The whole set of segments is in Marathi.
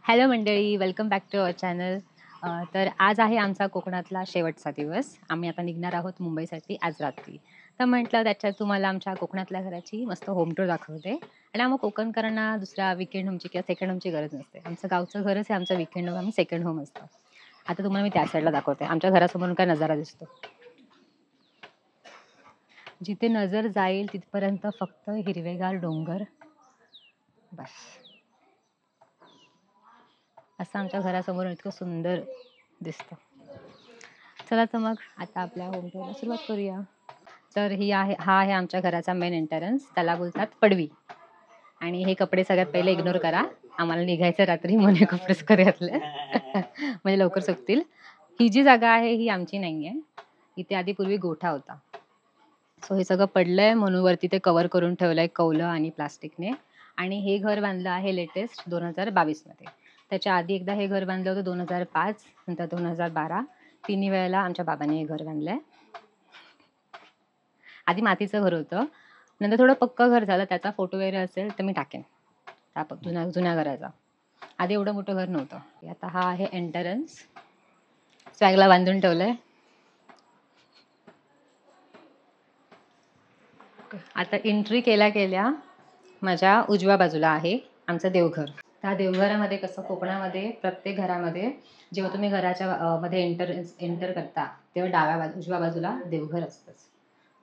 हॅलो मंडळी, welcome back to our channel. तर आज आहे आमचा कोकणातला शेवटचा दिवस. आम्ही आता निघणार आहोत मुंबईसाठी आज रात्री. तर म्हटलं त्याच्यात तुम्हाला आमच्या कोकणातल्या घराची मस्त होम टूर दाखवते. आणि आम्ही कोकणकरांना दुसऱ्या विकेंड होमची किंवा सेकंड होमची गरज नसते. आमचं गावचं घरच आहे आमचं विकेंड होम, आम्ही सेकंड होम असतं. आता तुम्हाला मी त्या साईडला दाखवते. आमच्या घरासमोरून काय नजारा दिसतो. जिथे नजर जाईल तिथपर्यंत फक्त हिरवेगार डोंगर, बस. असं आमच्या घरासमोरून इतकं सुंदर दिसतं. चला तर मग आता आपल्या होम टूरला सुरुवात करूया. तर हा आहे आमच्या घराचा मेन एंट्रन्स. त्याला बोलतात पडवी. आणि हे कपडे सगळ्यात पहिले इग्नोर करा. आम्हाला निघायचं रात्री म्हणून हे कपडेच घातले म्हणजे लवकर सुकतील. ही जी जागा आहे ही आमची नाहीये. इथे आधी पूर्वी गोठा होता. सो हे सगळं पडलंय म्हणून वरती ते कव्हर करून ठेवलंय कौलं आणि प्लास्टिकने. आणि हे घर बांधलं आहे लेटेस्ट 2022 मध्ये. त्याच्या आधी एकदा हे घर बांधलं होतं 2005, नंतर 2012. तिन्ही वेळेला आमच्या बाबांनी हे घर बांधलंय. आधी मातीचं घर होतं, नंतर थोडं पक्कं घर झालं. त्याचा फोटो वगैरे असेल तर मी टाकेन जुन्या जुन्या घराचा. आधी एवढं मोठं घर नव्हतं. आता हा आहे एंट्रन्स. स्वॅगला बांधून ठेवलंय. आता एंट्री केल्या माझ्या उजव्या बाजूला आहे आमचं देवघर. त्या देवघरामध्ये कसं कोकणामध्ये प्रत्येक घरामध्ये जेव्हा तुम्ही घराच्या मध्ये एंटर करता तेव्हा उजव्या बाजूला देवघर असतंच.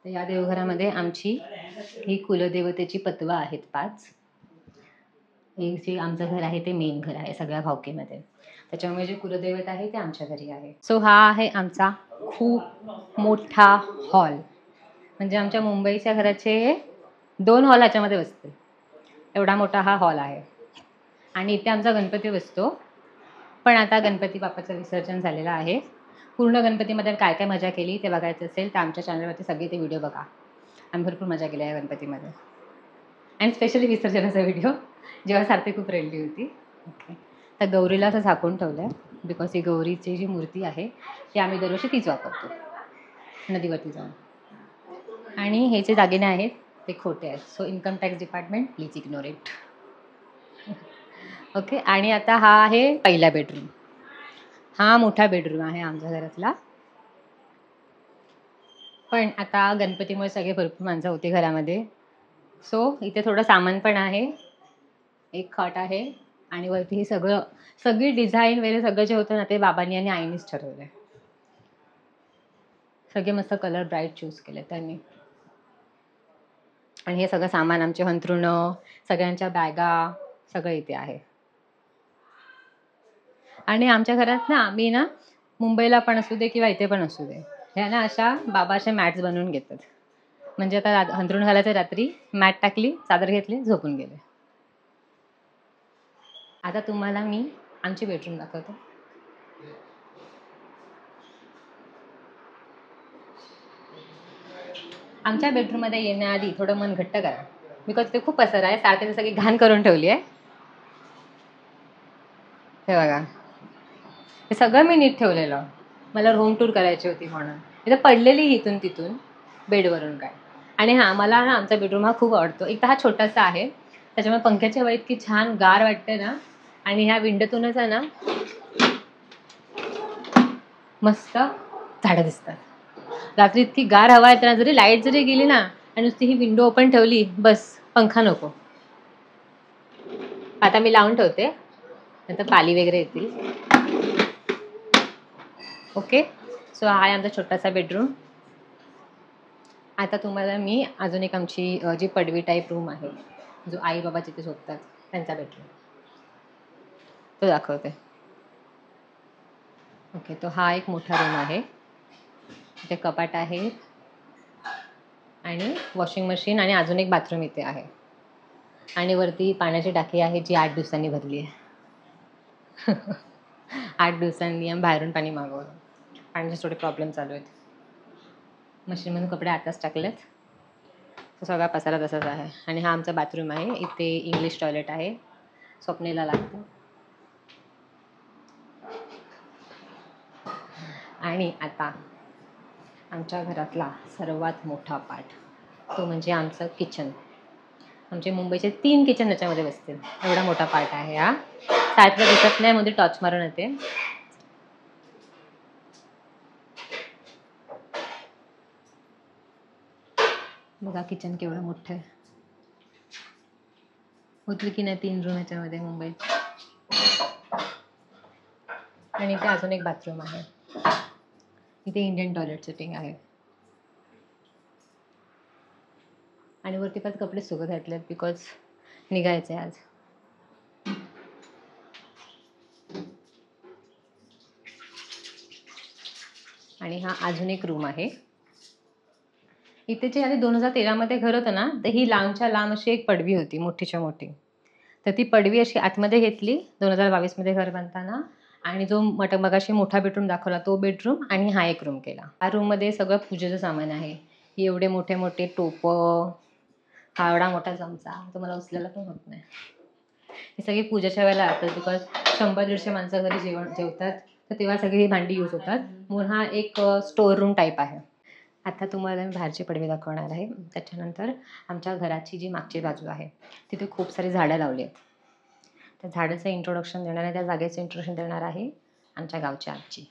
तर या देवघरामध्ये आमची ही कुलदेवतेची पतवं आहेत 5. हे जे आमचं घर आहे ते मेन घर आहे सगळ्या भावकीमध्ये. त्याच्यामुळे जे कुलदैवत आहे ते आमच्या घरी आहे. सो हा आहे आमचा खूप मोठा हॉल. म्हणजे आमच्या मुंबईच्या घराचे 2 हॉल ह्याच्यामध्ये बसतील एवढा मोठा हा हॉल आहे. आणि इथे आमचा गणपती बसतो. पण आता गणपती बाप्पाचं विसर्जन झालेलं आहे. पूर्ण गणपतीमध्ये काय काय मजा केली ते बघायचं असेल तर आमच्या चॅनलवरती सगळे ते व्हिडिओ बघा. आम्ही भरपूर मजा केली आहे गणपतीमध्ये. आणि स्पेशली विसर्जनाचा व्हिडिओ जेव्हा सारथी खूप रडली होती. ओके. तर गौरीला असं झाकून ठेवलं आहे बिकॉज ही गौरीची जी मूर्ती आहे ती आम्ही दरवर्षी तीच वापरतो नदीवरती जाऊन. आणि हे जे दागिने आहेत ते खोटे आहेत. So income tax department please ignore it. Okay. आणि आता हा आहे पहिला बेडरूम. हा मोठा बेडरूम आहे आमच्या घरातला. पण आता गणपतीमुळे सगळे भरपूर माणसं होती घरामध्ये. सो इथे थोडं सामान पण आहे. एक खट आहे आणि वरती हे सगळी डिझाईन वगैरे सगळं जे होतं ना ते बाबांनी आणि आईनीच ठरवलंय. सगळे मस्त कलर ब्राईट चूज केले त्यांनी. आणि हे सगळं सामान आमचे अंथरुणं, सगळ्यांच्या बॅगा सगळं इथे आहे. आणि आमच्या घरात ना मी ना मुंबईला पण असू दे किंवा इथे पण असू दे ह्या ना अशा बाबा अशा मॅट्स बनवून घेतात. म्हणजे आता अंथरुण घालायचं रात्री मॅट टाकली, चादर घेतली, झोपून गेले. आता तुम्हाला मी आमची बेडरूम दाखवते. आमच्या बेडरूममध्ये येण्याआधी थोडं मन घट्ट करा बिकॉज ते खूप पसर आहे. सारखे सगळी घाण करून ठेवली आहे. हे बघा, हे सगळं मी नीट ठेवलेलं. मला होम टूर करायची होती म्हणून. इथं पडलेली इथून तिथून बेडवरून काय. आणि हां, मला ना आमचा बेडरूम हा खूप आवडतो. एक तर हा छोटासा आहे त्याच्यामुळे पंख्याच्या वेळी इतकी छान गार वाटते ना. आणि ह्या विंडोतूनच आहे ना मस्त झाडं दिसतात. रात्री इतकी गार हवा येते ना, जरी लाईट जरी गेली ना आणि नुसती ही विंडो ओपन ठेवली बस पंखा नको. आता मी लावून ठेवते नंतर पाली वगैरे येतील. ओके. सो हा आहे आमचा छोटासा बेडरूम. आता तुम्हाला मी अजून एक आमची जी पडवी टाईप रूम आहे जो आई बाबा जिथे झोपतात त्यांचा बेडरूम तो दाखवते. ओके. तो हा एक मोठा रूम आहे. इथे कपाट आहे आणि वॉशिंग मशीन आणि अजून एक बाथरूम इथे आहे. आणि वरती पाण्याची टाकी आहे जी 8 दिवसांनी भरली आहे. 8 दिवसांनी आम्ही बाहेरून पाणी मागवलं. पाण्याचे थोडे प्रॉब्लेम चालू आहेत. मशीनमधून कपडे आताच टाकलेत. तो सगळा पसारा तसाच आहे. आणि हा आमचा बाथरूम आहे. इथे इंग्लिश टॉयलेट आहे. स्वप्नेला लागतं. आणि आता आमच्या घरातला सर्वात मोठा पार्ट तो म्हणजे आमचं किचन. आमचे मुंबईचे 3 किचन याच्यामध्ये बसतील एवढा मोठा पार्ट आहे हा. सायतला दिसत नाही म्हणजे टॉर्च मारून येते. बघा किचन केवढं मोठं आहे. होती की नाही 3 रूम ह्याच्यामध्ये मुंबईत. आणि इथे अजून एक बाथरूम आहे. इथे इंडियन टॉयलेट सेटिंग आहे. आणि वरती पण कपडे सुकत घातलेत बिकॉज निघायचे आज. आणि हा अजून एक रूम आहे. इथे जे आधी 2013 मध्ये घर होतं ना, तर ही लांबच्या लांब अशी एक पडवी होती मोठीच्या मोठी. तर ती पडवी अशी आतमध्ये घेतली 2022 मध्ये घर बांधताना. आणि जो मगाशी मोठा बेडरूम दाखवला तो बेडरूम आणि हा एक रूम केला. हा रूम मध्ये सगळं पूजेचं सामान आहे. ही एवढे मोठे मोठे टोप, हा एवढा मोठा चमचा तो मला उचलायला पण होत नाही. हे सगळी पूजेच्या वेळेला लागतात बिकॉज 100-150 माणसं घरी जेवतात, तर तेव्हा सगळी ही भांडी यूज होतात. म्हणून हा एक स्टोअर रूम टाईप आहे. आता तुम्हाला मी बाहेरची पडवी दाखवणार आहे. त्याच्यानंतर आमच्या घराची जी मागची बाजू आहे तिथे खूप सारी झाडं लावली आहेत. त्या झाडाचं इंट्रोडक्शन देणार आहे, त्या जागेचं इंट्रोडक्शन देणार आहे आमच्या गावची आजी.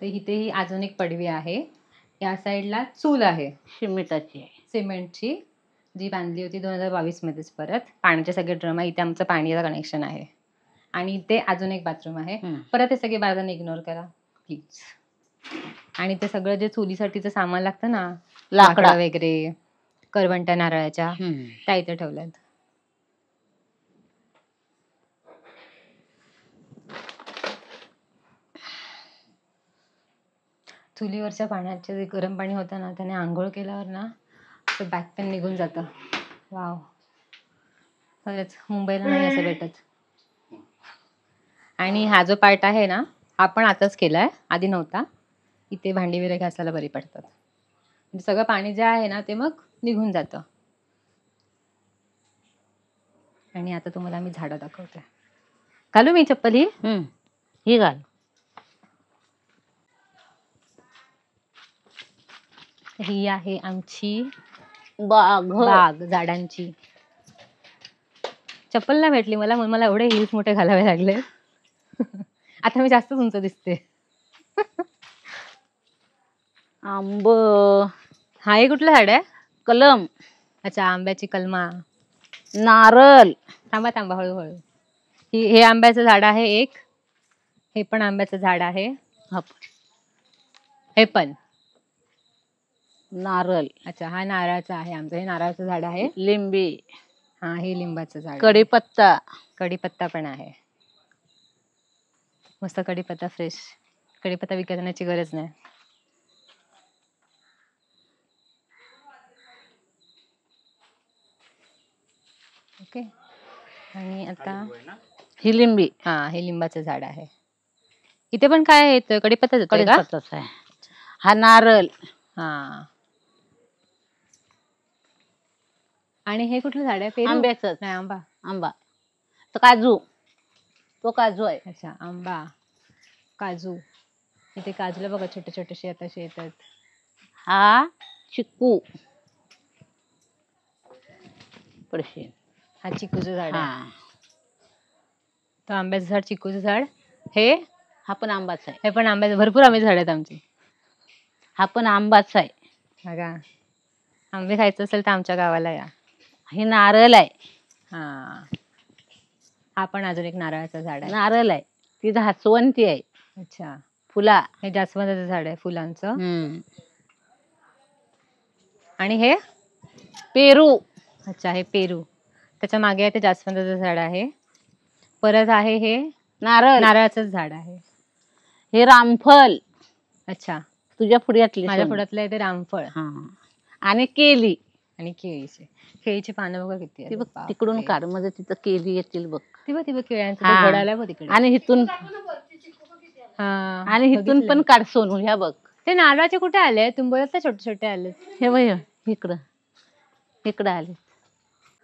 तर इथेही अजून एक पडवी आहे. या साईडला चूल आहे सिमेंटाची, सिमेंटची, जी बांधली होती 2022 मध्येच. परत पाण्याचे सगळे ड्रम आहे. इथे आमचं पाणीचं कनेक्शन आहे. आणि इथे अजून एक बाथरूम आहे. परत हे सगळे बाजूने इग्नोर करा प्लीज. आणि ते सगळं जे चुलीसाठीचं सामान लागतं ना, लाकडं वगैरे, करवंट्या नारळाच्या, त्या इथे ठेवल्यात. चुलीवरच्या पाण्याचे जे गरम पाणी होतं ना, त्याने आंघोळ केल्यावर ना ते बॅक पेन निघून जातं. वाव, खरंच मुंबईला नाही असं भेटत. आणि हा जो पार्ट आहे ना, हा पण आताच केलाय, आधी नव्हता. इथे भांडी वगैरे घासायला बरी पडतात. म्हणजे सगळं पाणी जे आहे ना ते मग निघून जातं. आणि आता तुम्हाला मी झाडं दाखवते. घालू मी चप्पल ही घाल. ही आहे आमची बाग झाडांची. चप्पल नाही भेटली मला, म्हणून मला एवढे हिल्स मोठे घालावे लागले. आता मी जास्तच उंच दिसते. आंब. हा हे कुठलं झाड आहे? कलम. अच्छा, आंब्याची कलमा. नारळ. थांबा हळूहळू. हे आंब्याचं झाड आहे एक. हे पण आंब्याचं झाड आहे. हे पण नारळ. अच्छा, हा नारळाचा आहे आमचं. हे नारळाचं झाड आहे. लिंबी. हा, हे लिंबाचं झाड. कढीपत्ता पण आहे. मस्त कढीपत्ता फ्रेश. कढीपत्ता विकत आणण्याची गरज नाही. ओके. आणि आता ही लिंबी. हा, हे लिंबाचं झाड आहे. इथे पण काय येतं? कढीपत्ताच आहे. हा नारळ. हा. आणि हे कुठलं झाड आहे? आंब्याचं. नाही, आंबा. तो काजू. आहे. अच्छा, आंबा, काजू. इथे काजूला बघा छोटे छोटेसे आता येतात. हा चिक्कू. हा चिकूचं झाड आहे. तो आंब्याचं झाड, चिकूचं झाड. हे हा पण आंबाच आहे. हे पण आंब्याचं. भरपूर आंब्याचे झाड आहेत आमची. हा पण आंबाच आहे. बघा, आंबे खायचं असेल तर आमच्या गावाला या. हे नारळ आहे. हा पण अजून एक नारळाचं झाड आहे. नारळ आहे. ती जास्वंती आहे. अच्छा, फुला. हे जास्वंदाचं झाड आहे फुलांचं. आणि हे पेरू. अच्छा, हे पेरू. त्याच्या मागे आहे ते जास्वंदाचं झाड आहे. परत आहे हे नारळाचं झाड आहे. हे रामफळ. अच्छा, तुझ्या पुढ्यातले. माझ्या पुढ्यातलं आहे ते रामफळ. आणि केली. आणि केळीची पानं बघा किती आहेत. तिकडून काढ, म्हणजे तिथं केली येतील बघ. ती बघ केळ्यांचं घड आलंय बघ तिकडे. आणि इथून पण काढ सोनू. ह्या बघ, ते नारळाचे कुठे आले? तुम्ही बोलत छोटे छोटे आले. हे बघ इकडं आले.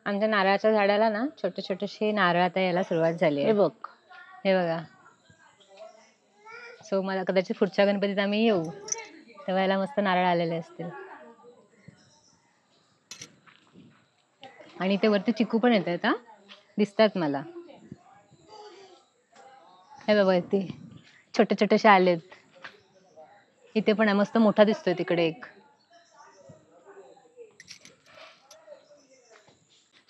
आमच्या नारळाच्या झाडाला ना छोटे छोटेसे नारळ आता यायला सुरुवात झाली आहे. हे बघा. सो मला कदाचित पुढच्या गणपतीत आम्ही येऊ तेव्हा याला मस्त नारळ आलेले असतील. आणि ते वरती चिकू पण येत आहेत. दिसतात मला. हे बाबा इथे छोटे छोटेसे आलेत. इथे पण आहे, मस्त मोठा दिसतोय तिकडे एक.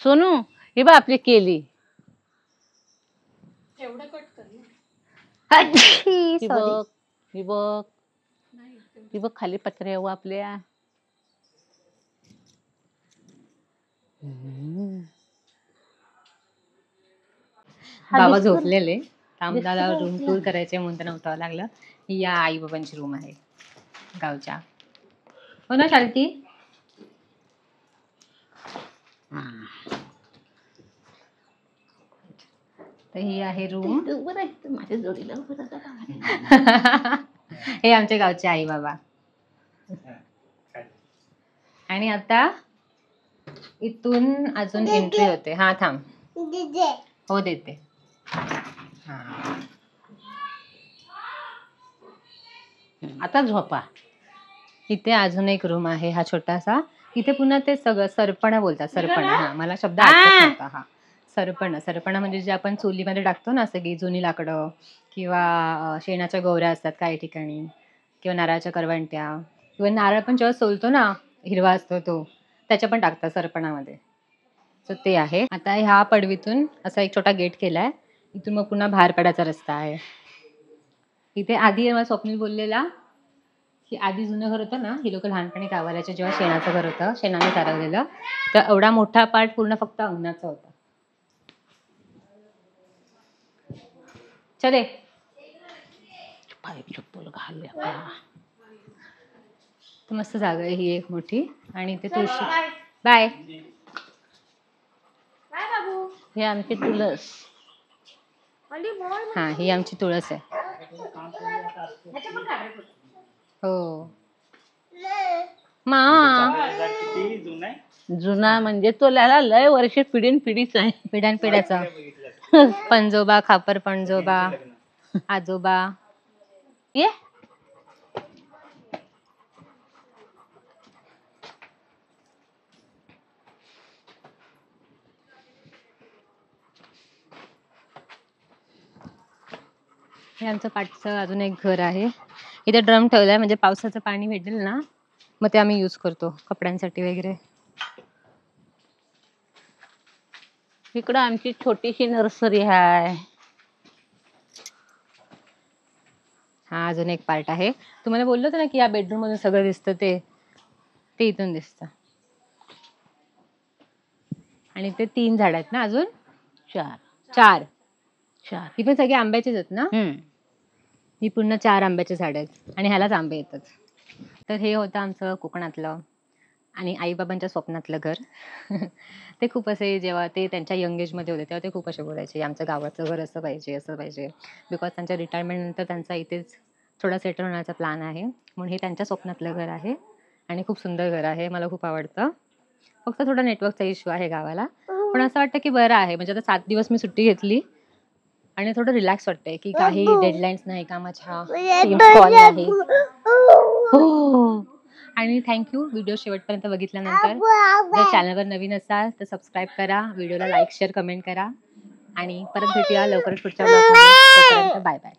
सोनू हे बघ आपली केली. ही सॉरी. बघ, ही बघ, ही बघ खाली पत्र्या आपल्या. हा बाबा दिसतो ना? झोपलेले, आम्हाला दिसतो रूम ना टूर करायचे म्हणून त्यांना उठावं लागलं. ही या आई बाबांची रूम आहे गावच्या. हो ना शांती? तर ही आहे रूम. माझ्या जोडीला उभं राहा. हे आमच्या गावचे आई बाबा. आणि आता इथून अजून एंट्री होते. हा थांब. हो देते. आता झोपा. इथे अजून एक रूम आहे हा छोटासा. इथे पुन्हा ते सगळं सरपणा बोलतात. सरपणा, हा मला शब्द आठवत नव्हता. हा सरपणा. सरपणा म्हणजे जे आपण चुलीमध्ये टाकतो ना, सगळी जुनी लाकडं किंवा शेणाच्या गोवऱ्या असतात काही ठिकाणी, किंवा नारळाच्या करवंट्या, किंवा नारळ पण जेव्हा सोलतो ना, हिरवा असतो तो, त्याच्या पण टाकतात सरपणामध्ये. सो ते आहे. आता ह्या पडवीतून असा एक छोटा गेट केलाय. इथून मग पुन्हा बाहेर पडायचा रस्ता आहे. इथे आधी मला स्वप्नील बोललेला की आधी जुनं घर होतं ना, ही लोक लहानपणी गावाल्याचे, जेव्हा शेणाचं घर होतं, शेणाने सारवलेलं, तर एवढा मोठा पार्ट पूर्ण फक्त अंगणाचा होता. चले पाय चप्पल घालल्या. तर मस्त जागा आहे ही एक मोठी. आणि इथे तुळशी. बाय. हे आमची तुळस. हा ही आमची तुळस आहे. हो मा. जुना म्हणजे तो लय वर्ष पिढीन पिढीच आहे. पिढ्यानपिढ्याचा पंजोबा, खापर पंजोबा, आजोबा. ये हे आमचं पाठचं अजून एक घर आहे. इथे ड्रम ठेवलाय म्हणजे पावसाचं पाणी भेटेल ना, मग ते आम्ही यूज करतो कपड्यांसाठी वगैरे. इकडं आमची छोटीशी नर्सरी आहे. हा अजून एक पार्ट आहे. तुम्हाला बोललो होतं ना की या बेडरूम मधून सगळं दिसतं, ते इथून दिसतं. आणि ते 3 झाड आहेत ना, अजून 4. ही पण सगळी आंब्याचीच आहेत ना. ही पूर्ण 4 आंब्याची झाड आहेत आणि ह्यालाच आंबे येतात. तर हे होतं आमचं कोकणातलं आणि आईबाबांच्या स्वप्नातलं घर. ते खूप असे, जेव्हा ते त्यांच्या यंग एजमध्ये होते तेव्हा ते खूप असे बोलायचे, आमचं गावाचं घर असं पाहिजे, असं पाहिजे. बिकॉज त्यांच्या रिटायरमेंट नंतर त्यांचा इथेच थोडा सेटल होण्याचा प्लॅन आहे. म्हणून हे त्यांच्या स्वप्नातलं घर आहे आणि खूप सुंदर घर आहे. मला खूप आवडतं. फक्त थोडा नेटवर्कचा इश्यू आहे गावाला, पण असं वाटतं की बरं आहे. म्हणजे आता 7 दिवस मी सुट्टी घेतली आणि थोडं रिलॅक्स वाटतंय की काही डेडलाईन्स नाही, कामाच्या कॉल नाही. हो. आणि थँक्यू व्हिडिओ शेवटपर्यंत बघितल्यानंतर. जर चॅनलवर नवीन असाल तर सबस्क्राईब करा, व्हिडिओला लाईक शेअर कमेंट करा आणि परत भेटूया लवकरच पुढच्या ब्लॉगमध्ये. तोपर्यंत बाय बाय.